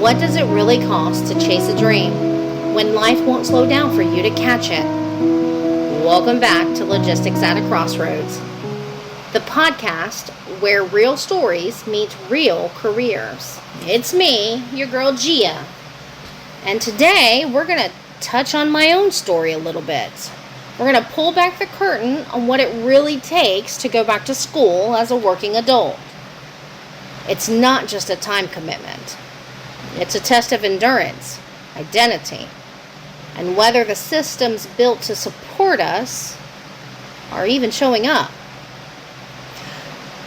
What does it really cost to chase a dream when life won't slow down for you to catch it? Welcome back to Logistics at a Crossroads, the podcast where real stories meet real careers. It's me, your girl Gia, and today we're going to touch on my own story a little bit. We're going to pull back the curtain on what it really takes to go back to school as a working adult. It's not just a time commitment. It's a test of endurance, identity, and whether the systems built to support us are even showing up.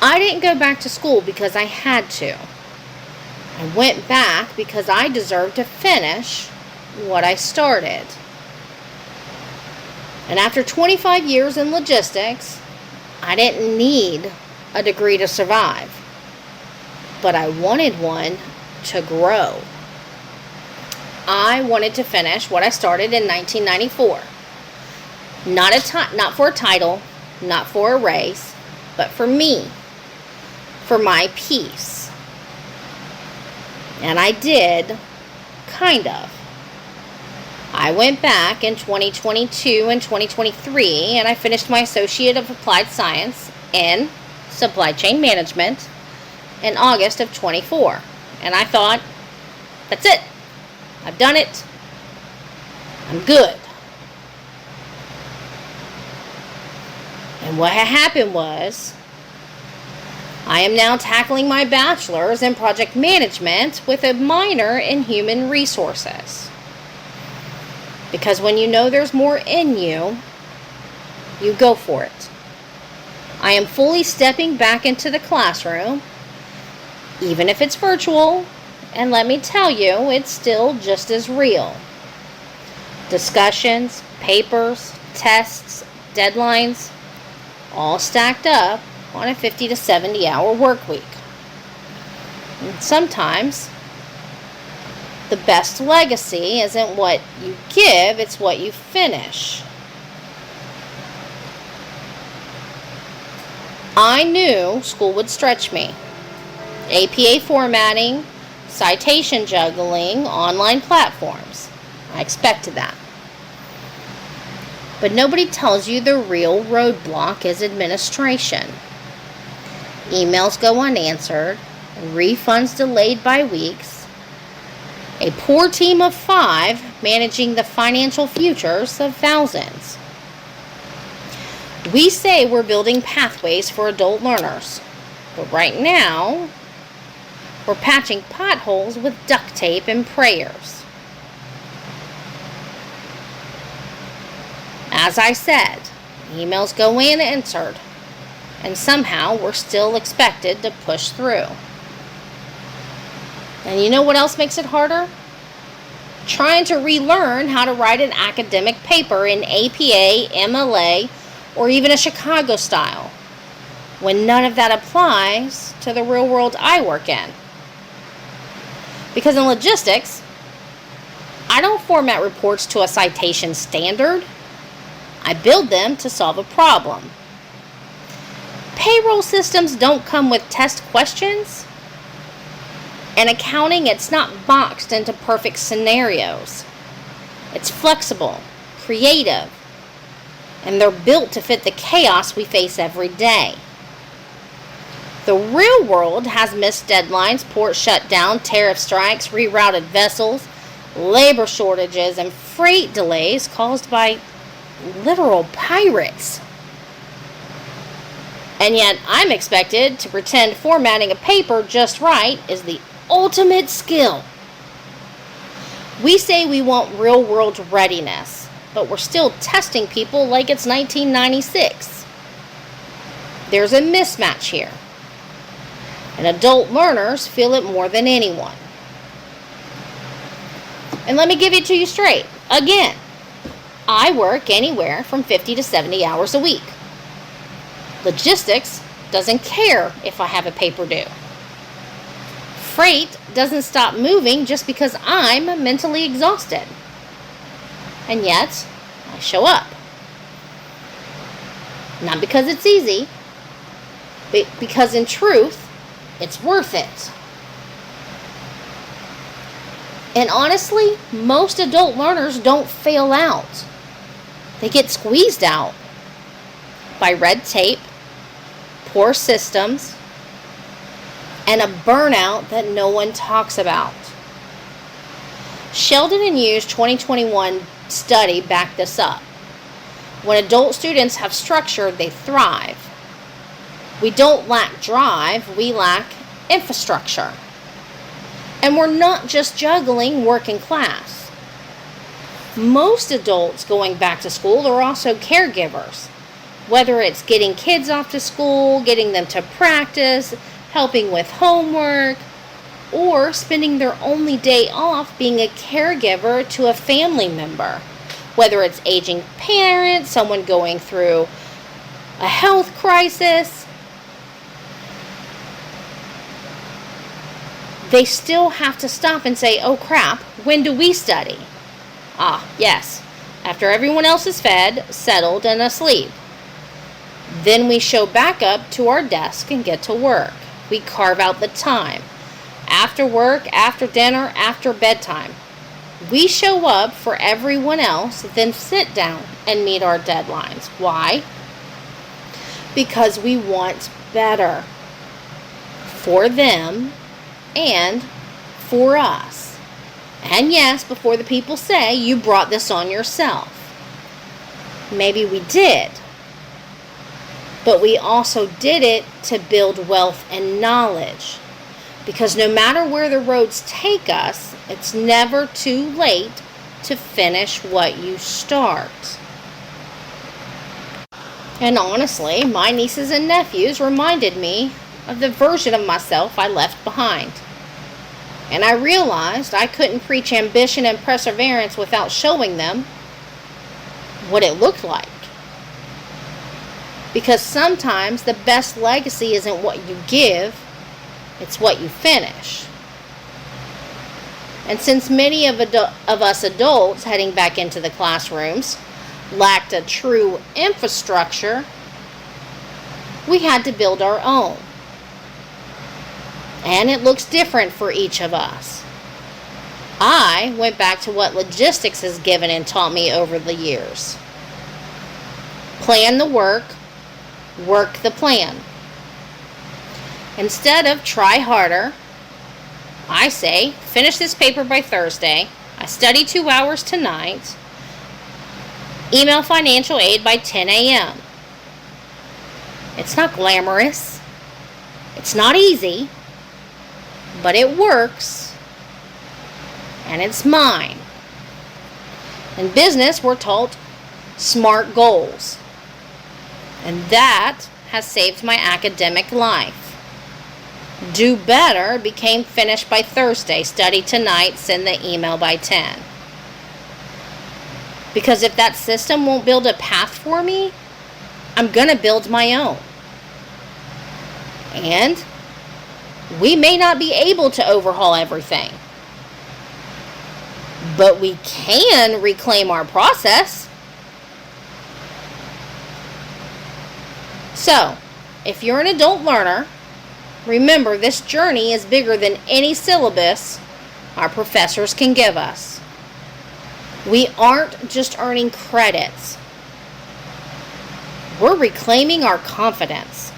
I didn't go back to school because I had to. I went back because I deserved to finish what I started. And after 25 years in logistics, I didn't need a degree to survive, but I wanted one to grow. I wanted to finish what I started in 1994. Not for a title, not for a race, but for me, for my peace. And I did, kind of. I went back in 2022 and 2023, and I finished my Associate of Applied Science in Supply Chain Management in August of 24. And I thought, that's it. I've done it. I'm good. And what had happened was, I am now tackling my bachelor's in project management with a minor in human resources. Because when you know there's more in you, you go for it. I am fully stepping back into the classroom, even if it's virtual, and let me tell you, it's still just as real. Discussions, papers, tests, deadlines, all stacked up on a 50 to 70 hour work week. And sometimes, the best legacy isn't what you give, it's what you finish. I knew school would stretch me. APA formatting, citation juggling, online platforms. I expected that. But nobody tells you the real roadblock is administration. Emails go unanswered, and refunds delayed by weeks. A poor team of 5 managing the financial futures of thousands. We say we're building pathways for adult learners, but right now, we're patching potholes with duct tape and prayers. As I said, emails go unanswered, and somehow we're still expected to push through. And you know what else makes it harder? Trying to relearn how to write an academic paper in APA, MLA, or even a Chicago style, when none of that applies to the real world I work in. Because in logistics, I don't format reports to a citation standard. I build them to solve a problem. Payroll systems don't come with test questions. In accounting, it's not boxed into perfect scenarios. It's flexible, creative, and they're built to fit the chaos we face every day. The real world has missed deadlines, port shutdown, tariff strikes, rerouted vessels, labor shortages, and freight delays caused by literal pirates. And yet I'm expected to pretend formatting a paper just right is the ultimate skill. We say we want real world readiness, but we're still testing people like it's 1996. There's a mismatch here. And adult learners feel it more than anyone. And let me give it to you straight. Again, I work anywhere from 50 to 70 hours a week. Logistics doesn't care if I have a paper due. Freight doesn't stop moving just because I'm mentally exhausted. And yet, I show up. Not because it's easy, but because in truth, it's worth it. And honestly, most adult learners don't fail out. They get squeezed out by red tape, poor systems, and a burnout that no one talks about. Sheldon and Yu's 2021 study backed this up. When adult students have structure, they thrive. We don't lack drive, we lack infrastructure. And we're not just juggling work and class. Most adults going back to school are also caregivers. Whether it's getting kids off to school, getting them to practice, helping with homework, or spending their only day off being a caregiver to a family member. Whether it's aging parents, someone going through a health crisis, they still have to stop and say, oh crap, when do we study? Ah, yes, after everyone else is fed, settled, and asleep. Then we show back up to our desk and get to work. We carve out the time. After work, after dinner, after bedtime. We show up for everyone else, then sit down and meet our deadlines. Why? Because we want better for them and for us. And yes, before the people say, you brought this on yourself. Maybe we did. But we also did it to build wealth and knowledge. Because no matter where the roads take us, it's never too late to finish what you start. And honestly, my nieces and nephews reminded me of the version of myself I left behind. And I realized I couldn't preach ambition and perseverance without showing them what it looked like. Because sometimes the best legacy isn't what you give, it's what you finish. And since many of us adults heading back into the classrooms lacked a true infrastructure, we had to build our own. And it looks different for each of us. I went back to what logistics has given and taught me over the years. Plan the work, work the plan. Instead of try harder, I say finish this paper by Thursday. I study 2 hours tonight. Email financial aid by 10 a.m. It's not glamorous. It's not easy. But it works. And it's mine. In business, we're taught SMART goals. And that has saved my academic life. Do better became finish by Thursday, study tonight, send the email by 10. Because if that system won't build a path for me, I'm going to build my own. And we may not be able to overhaul everything, but we can reclaim our process. So, if you're an adult learner, remember this journey is bigger than any syllabus our professors can give us. We aren't just earning credits. We're reclaiming our confidence.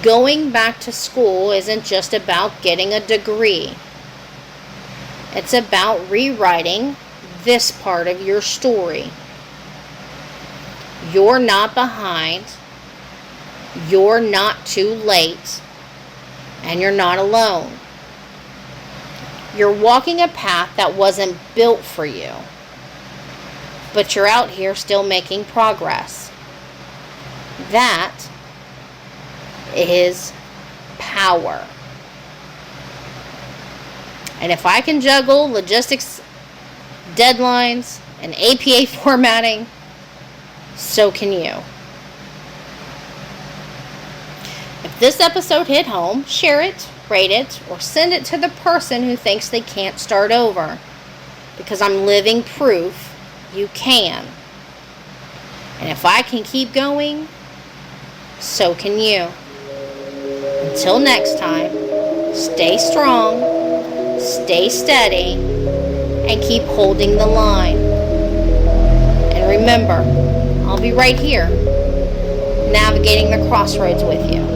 Going back to school isn't just about getting a degree. It's about rewriting this part of your story. You're not behind. You're not too late. And you're not alone. You're walking a path that wasn't built for you. But you're out here still making progress. That is power. And if I can juggle logistics, deadlines, and APA formatting, so can you. If this episode hit home, share it, rate it, or send it to the person who thinks they can't start over. Because I'm living proof you can. And if I can keep going, so can you. Until next time, stay strong, stay steady and keep holding the line. And remember, I'll be right here, navigating the crossroads with you.